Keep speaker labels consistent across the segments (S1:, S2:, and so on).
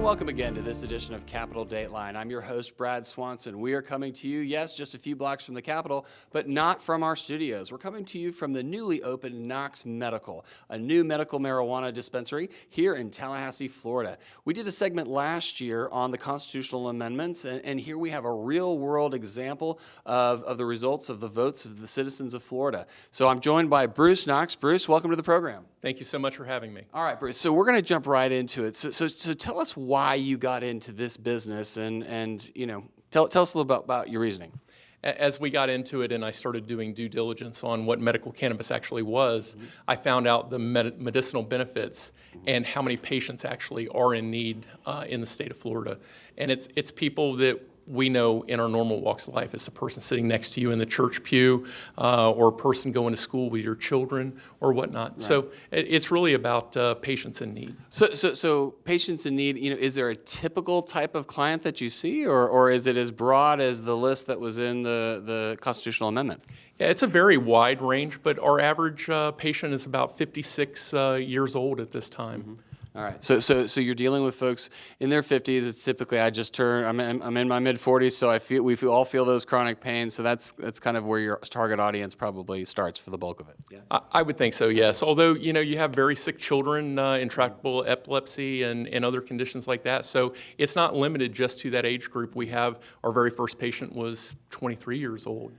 S1: welcome again to this edition of Capitol Dateline. I'm your host, Brad Swanson. We are coming to you, yes, just a few blocks from the Capitol, but not from our studios. We're coming to you from the newly opened Knox Medical, a new medical marijuana dispensary here in Tallahassee, Florida. We did a segment last year on the constitutional amendments, and here we have a real-world example of the results of the votes of the citizens of Florida. So I'm joined by Bruce Knox. Bruce, welcome to the program.
S2: Thank you so much for having me.
S1: All right, Bruce. So we're going to jump right into it. So tell us why you got into this business, and you know, tell us a little bit about your reasoning.
S2: As we got into it and I started doing due diligence on what medical cannabis actually was, I found out the medicinal benefits and how many patients actually are in need in the state of Florida. And it's people that we know in our normal walks of life. It's a person sitting next to you in the church pew, or a person going to school with your children or whatnot. Right. So it's really about patients in need.
S1: So patients in need, you know, is there a typical type of client that you see, or is it as broad as the list that was in the constitutional amendment?
S2: Yeah, it's a very wide range, but our average patient is about 56 years old at this time.
S1: Mm-hmm. All right. So you're dealing with folks in their 50s. It's typically I'm in my mid 40s, so we all feel those chronic pains. So that's kind of where your target audience probably starts for the bulk of it. Yeah.
S2: I would think so, yes. Although you have very sick children, intractable epilepsy, and other conditions like that. So it's not limited just to that age group. We have our very first patient was 23 years old.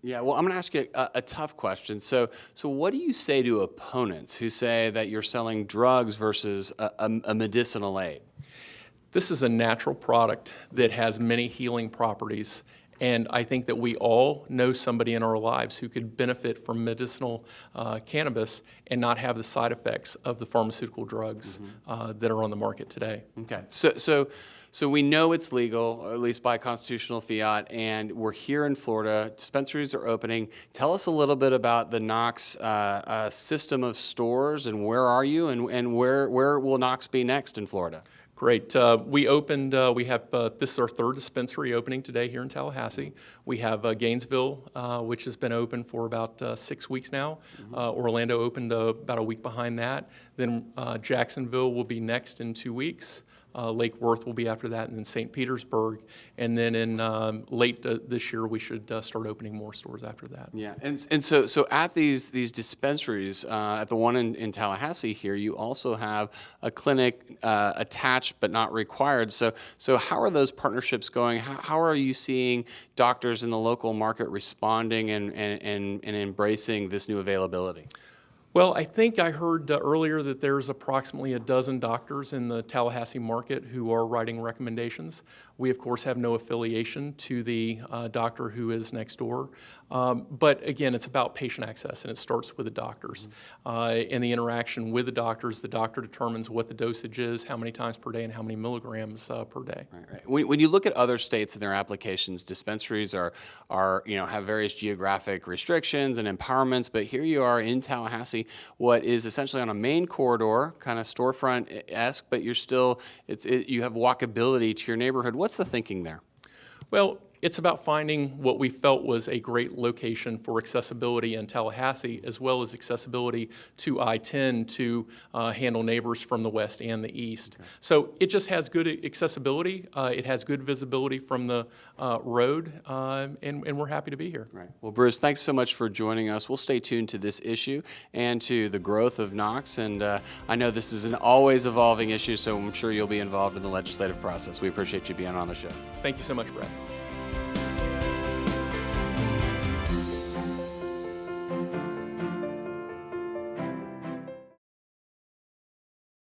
S1: Yeah, well, I'm going to ask you a tough question. So what do you say to opponents who say that you're selling drugs versus a medicinal aid?
S2: This is a natural product that has many healing properties, and I think that we all know somebody in our lives who could benefit from medicinal cannabis and not have the side effects of the pharmaceutical drugs that are on the market today.
S1: Okay, so we know it's legal, at least by constitutional fiat, and we're here in Florida. Dispensaries are opening. Tell us a little bit about the Knox system of stores, and where are you, and where will Knox be next in Florida?
S2: Great. We opened, this is our third dispensary opening today here in Tallahassee. We have Gainesville, which has been open for about 6 weeks now. Orlando opened about a week behind that. Then Jacksonville will be next in 2 weeks. Lake Worth will be after that, and then St. Petersburg. And then in late this year, we should start opening more stores after that.
S1: Yeah, and so at these dispensaries, at the one in Tallahassee here, you also have a clinic attached but not required. So how are those partnerships going? How are you seeing doctors in the local market responding and embracing this new availability?
S2: Well, I think I heard earlier that there's approximately a dozen doctors in the Tallahassee market who are writing recommendations. We, of course, have no affiliation to the doctor who is next door. But again, it's about patient access, and it starts with the doctors. In the interaction with the doctor determines what the dosage is, how many times per day, and how many milligrams per day.
S1: Right. When you look at other states and their applications, dispensaries are have various geographic restrictions and empowerments, but here you are in Tallahassee, what is essentially on a main corridor, kind of storefront-esque, but you have walkability to your neighborhood. What's the thinking there?
S2: Well, it's about finding what we felt was a great location for accessibility in Tallahassee, as well as accessibility to I-10 to handle neighbors from the west and the east. Okay. So it just has good accessibility. It has good visibility from the road, and we're happy to be here.
S1: Right. Well, Bruce, thanks so much for joining us. We'll stay tuned to this issue and to the growth of Knox. And I know this is an always evolving issue, so I'm sure you'll be involved in the legislative process. We appreciate you being on the show.
S2: Thank you so much, Brad.